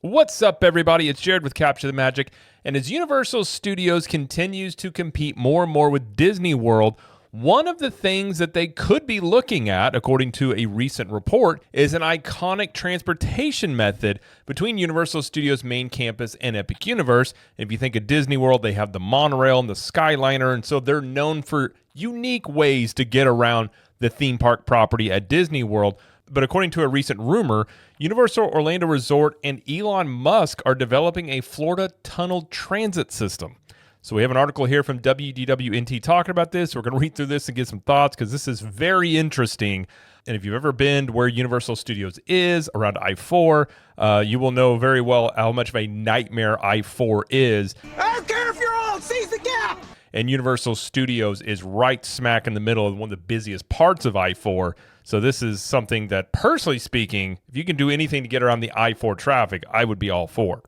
What's up, everybody? It's Jared with Capture the Magic. And as Universal Studios continues to compete more and more with Disney World, one of the things that they could be looking at, according to a recent report, is an iconic transportation method between Universal Studios' main campus and Epic Universe. And if you think of Disney World, they have the monorail and the Skyliner, and so they're known for unique ways to get around the theme park property at Disney World. But according to a recent rumor, Universal Orlando Resort and Elon Musk are developing a Florida tunnel transit system. So we have an article here from WDWNT talking about this. We're going to read through this and get some thoughts because this is very interesting. And if you've ever been to where Universal Studios is, around I-4, you will know very well how much of a nightmare I-4 is. I don't care if you're old, seize the gap! And Universal Studios is right smack in the middle of one of the busiest parts of I-4. So this is something that, personally speaking, if you can do anything to get around the I-4 traffic, I would be all for.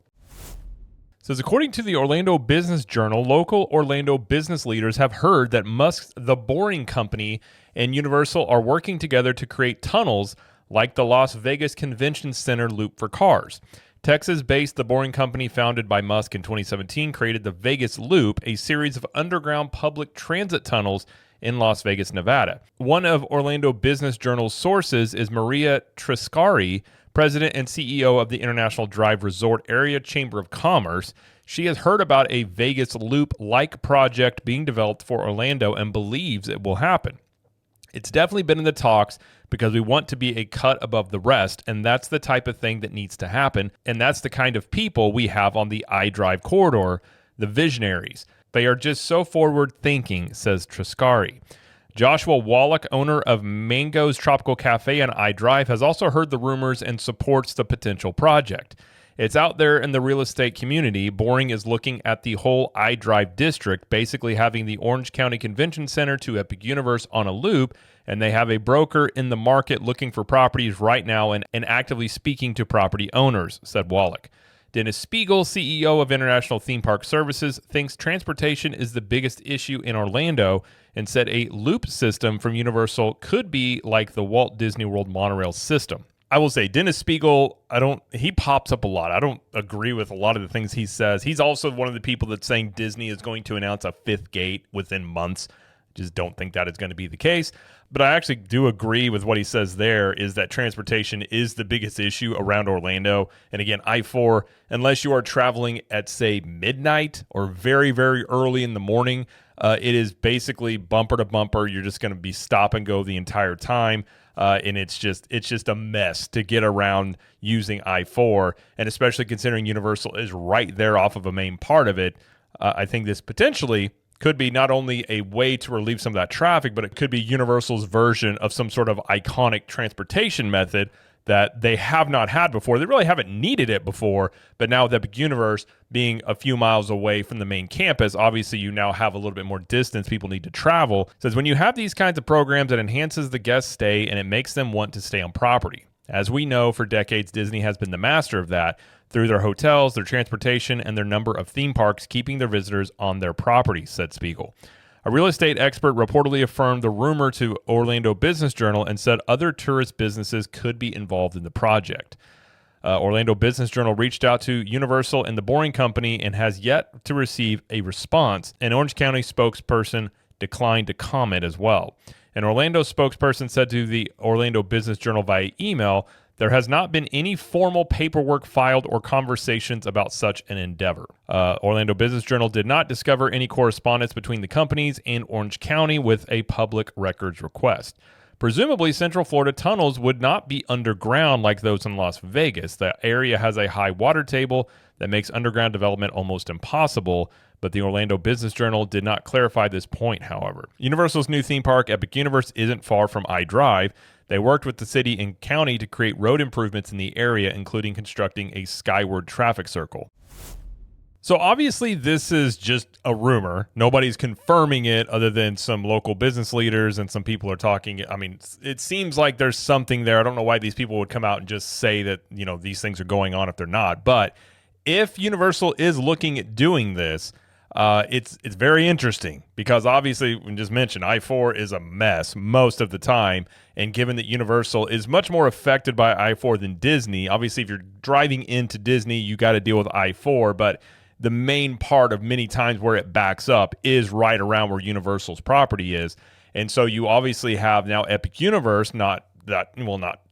So according to the Orlando Business Journal, local Orlando business leaders have heard that Musk's The Boring Company and Universal are working together to create tunnels like the Las Vegas Convention Center loop for cars. Texas-based The Boring Company, founded by Musk in 2017, created the Vegas Loop, a series of underground public transit tunnels in Las Vegas, Nevada. One of Orlando Business Journal's sources is Maria Triscari, president and CEO of the International Drive Resort Area Chamber of Commerce. She has heard about a Vegas Loop-like project being developed for Orlando and believes it will happen. It's definitely been in the talks because we want to be a cut above the rest, and that's the type of thing that needs to happen, and that's the kind of people we have on the iDrive corridor, the visionaries. They are just so forward-thinking, says Triscari. Joshua Wallach, owner of Mango's Tropical Cafe on iDrive, has also heard the rumors and supports the potential project. It's out there in the real estate community. Boring is looking at the whole iDrive district, basically having the Orange County Convention Center to Epic Universe on a loop, and they have a broker in the market looking for properties right now and actively speaking to property owners, said Wallach. Dennis Spiegel, CEO of International Theme Park Services, thinks transportation is the biggest issue in Orlando and said a loop system from Universal could be like the Walt Disney World monorail system. I will say, Dennis Spiegel, he pops up a lot. I don't agree with a lot of the things he says. He's also one of the people that's saying Disney is going to announce a fifth gate within months. Just don't think that is going to be the case. But I actually do agree with what he says there, is that transportation is the biggest issue around Orlando. And again, I-4, unless you are traveling at, say, midnight or very, very early in the morning, it is basically bumper to bumper. You're just going to be stop and go the entire time. And it's just a mess to get around using I-4. And especially considering Universal is right there off of a main part of it, I think this potentially could be not only a way to relieve some of that traffic, but it could be Universal's version of some sort of iconic transportation method that they have not had before. They really haven't needed it before, but now with Epic Universe being a few miles away from the main campus, obviously you now have a little bit more distance people need to travel. It says when you have these kinds of programs, it enhances the guest stay and it makes them want to stay on property. As we know, for decades, Disney has been the master of that through their hotels, their transportation, and their number of theme parks, keeping their visitors on their property, said Spiegel. A real estate expert reportedly affirmed the rumor to Orlando Business Journal and said other tourist businesses could be involved in the project. Orlando Business Journal reached out to Universal and The Boring Company and has yet to receive a response. An Orange County spokesperson declined to comment as well. An Orlando spokesperson said to the Orlando Business Journal via email, there has not been any formal paperwork filed or conversations about such an endeavor. Orlando Business Journal did not discover any correspondence between the companies and Orange County with a public records request. Presumably, Central Florida tunnels would not be underground like those in Las Vegas. The area has a high water table that makes underground development almost impossible, but the Orlando Business Journal did not clarify this point, however. Universal's new theme park, Epic Universe, isn't far from iDrive. They worked with the city and county to create road improvements in the area, including constructing a skyward traffic circle. So obviously this is just a rumor. Nobody's confirming it other than some local business leaders and some people are talking. I mean, it seems like there's something there. I don't know why these people would come out and just say that, these things are going on if they're not. But if Universal is looking at doing this, It's very interesting because obviously we just mentioned I-4 is a mess most of the time, and given that Universal is much more affected by I-4 than Disney, obviously if you're driving into Disney, you got to deal with I-4, but the main part of many times where it backs up is right around where Universal's property is. And so you obviously have now Epic Universe, not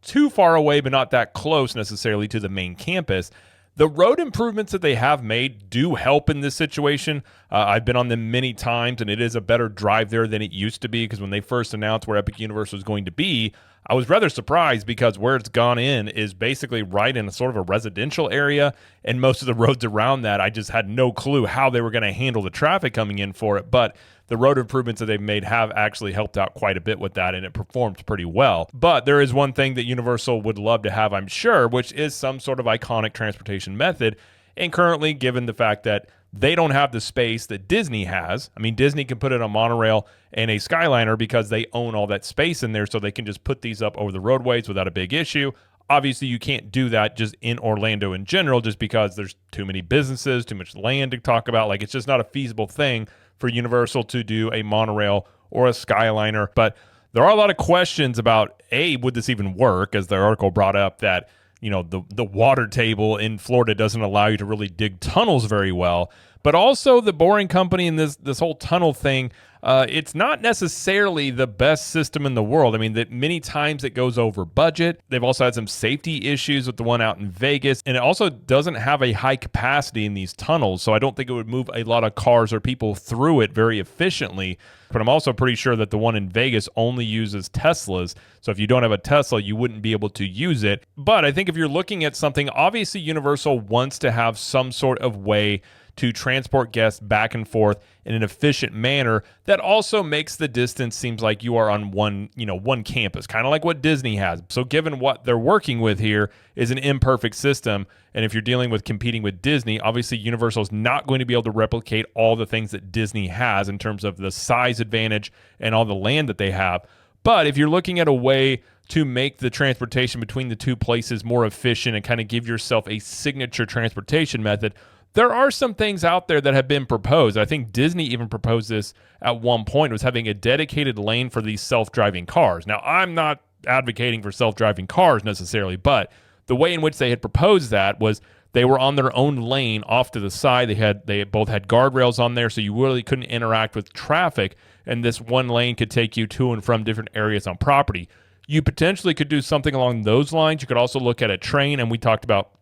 too far away, but not that close necessarily to the main campus. The road improvements that they have made do help in this situation. I've been on them many times, and it is a better drive there than it used to be, because when they first announced where Epic Universe was going to be, I was rather surprised because where it's gone in is basically right in a sort of a residential area, and most of the roads around that, I just had no clue how they were going to handle the traffic coming in for it. But the road improvements that they've made have actually helped out quite a bit with that, and it performs pretty well. But there is one thing that Universal would love to have, I'm sure, which is some sort of iconic transportation method. And currently, given the fact that they don't have the space that Disney has, I mean, Disney can put in a monorail and a Skyliner because they own all that space in there, so they can just put these up over the roadways without a big issue. Obviously, you can't do that just in Orlando in general, just because there's too many businesses, too much land to talk about. Like, it's just not a feasible thing for Universal to do a monorail or a Skyliner. But there are a lot of questions about, A, would this even work? As the article brought up that, you know, the water table in Florida doesn't allow you to really dig tunnels very well. But also the Boring Company and this whole tunnel thing, it's not necessarily the best system in the world. I mean, that many times it goes over budget. They've also had some safety issues with the one out in Vegas, and it also doesn't have a high capacity in these tunnels, so I don't think it would move a lot of cars or people through it very efficiently. But I'm also pretty sure that the one in Vegas only uses Teslas, so if you don't have a Tesla, you wouldn't be able to use it. But I think if you're looking at something, obviously Universal wants to have some sort of way to transport guests back and forth in an efficient manner that also makes the distance seems like you are on one campus, kind of like what Disney has. So given what they're working with here is an imperfect system, and if you're dealing with competing with Disney, obviously Universal is not going to be able to replicate all the things that Disney has in terms of the size advantage and all the land that they have. But if you're looking at a way to make the transportation between the two places more efficient and kind of give yourself a signature transportation method, there are some things out there that have been proposed. I think Disney even proposed this at one point, was having a dedicated lane for these self-driving cars. Now, I'm not advocating for self-driving cars necessarily, but the way in which they had proposed that was they were on their own lane off to the side. They both had guardrails on there, so you really couldn't interact with traffic, and this one lane could take you to and from different areas on property. You potentially could do something along those lines. You could also look at a train, and we talked about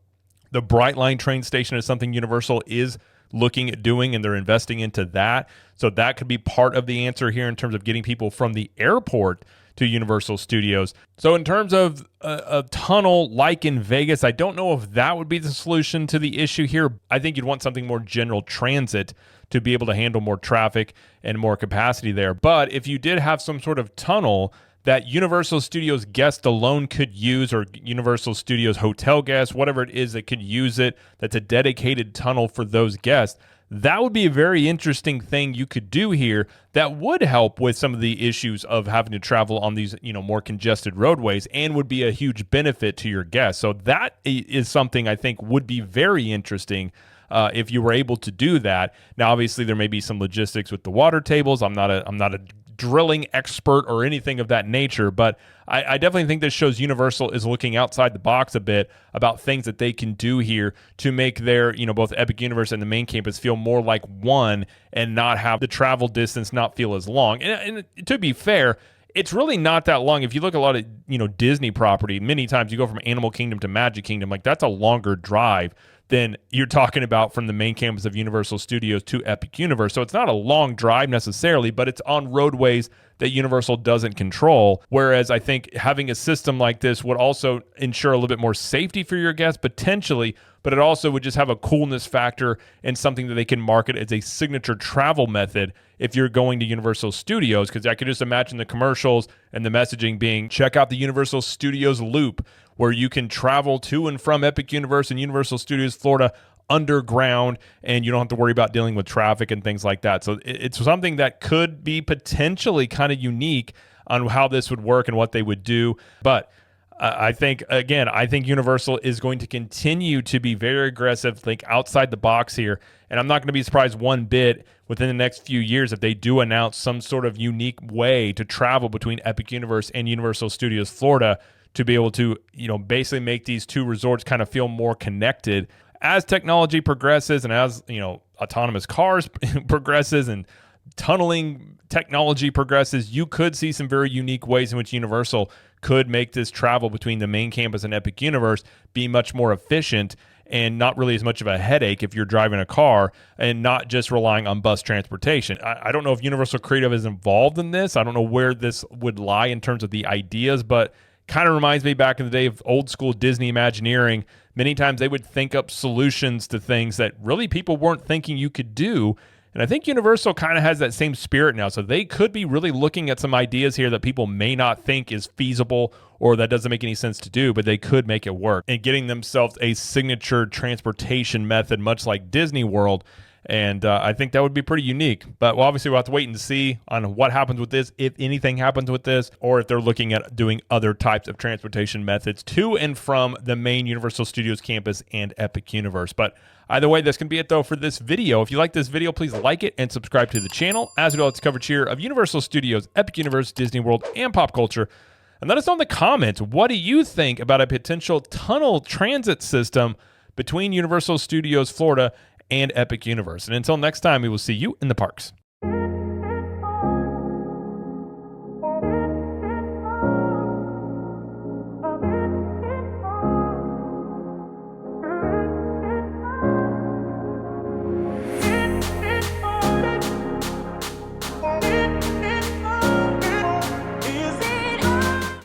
the Brightline train station is something Universal is looking at doing, and they're investing into that. So that could be part of the answer here in terms of getting people from the airport to Universal Studios. So in terms of a tunnel like in Vegas, I don't know if that would be the solution to the issue here. I think you'd want something more general transit to be able to handle more traffic and more capacity there. But if you did have some sort of tunnel that Universal Studios guests alone could use, or Universal Studios hotel guests, whatever it is that could use it, that's a dedicated tunnel for those guests, that would be a very interesting thing you could do here that would help with some of the issues of having to travel on these, more congested roadways, and would be a huge benefit to your guests. So that is something I think would be very interesting if you were able to do that. Now, obviously, there may be some logistics with the water tables. I'm not a drilling expert or anything of that nature, but I definitely think this shows Universal is looking outside the box a bit about things that they can do here to make their, both Epic Universe and the main campus feel more like one, and not have the travel distance not feel as long. And to be fair, it's really not that long. If you look at a lot of, Disney property, many times you go from Animal Kingdom to Magic Kingdom, like that's a longer drive than you're talking about from the main campus of Universal Studios to Epic Universe. So it's not a long drive necessarily, but it's on roadways that Universal doesn't control. Whereas I think having a system like this would also ensure a little bit more safety for your guests potentially, but it also would just have a coolness factor and something that they can market as a signature travel method if you're going to Universal Studios. Because I could just imagine the commercials and the messaging being, check out the Universal Studios Loop, where you can travel to and from Epic Universe and Universal Studios Florida underground, and you don't have to worry about dealing with traffic and things like that. So it's something that could be potentially kind of unique on how this would work and what they would do. But I think, again, I think Universal is going to continue to be very aggressive, think outside the box here. And I'm not going to be surprised one bit within the next few years if they do announce some sort of unique way to travel between Epic Universe and Universal Studios Florida to be able to, basically make these two resorts kind of feel more connected. As technology progresses and as, autonomous cars progresses and tunneling technology progresses, you could see some very unique ways in which Universal could make this travel between the main campus and Epic Universe be much more efficient and not really as much of a headache if you're driving a car and not just relying on bus transportation. I don't know if Universal Creative is involved in this. I don't know where this would lie in terms of the ideas, but kind of reminds me back in the day of old school Disney Imagineering. Many times they would think up solutions to things that really people weren't thinking you could do. And I think Universal kind of has that same spirit now. So they could be really looking at some ideas here that people may not think is feasible or that doesn't make any sense to do, but they could make it work. And getting themselves a signature transportation method, much like Disney World. And I think that would be pretty unique. But obviously we'll have to wait and see on what happens with this, if anything happens with this, or if they're looking at doing other types of transportation methods to and from the main Universal Studios campus and Epic Universe. But either way, that's going to be it, though, for this video. If you like this video, please like it and subscribe to the channel, as we do its coverage here of Universal Studios, Epic Universe, Disney World, and pop culture. And let us know in the comments, what do you think about a potential tunnel transit system between Universal Studios Florida and Epic Universe? And until next time, we will see you in the parks.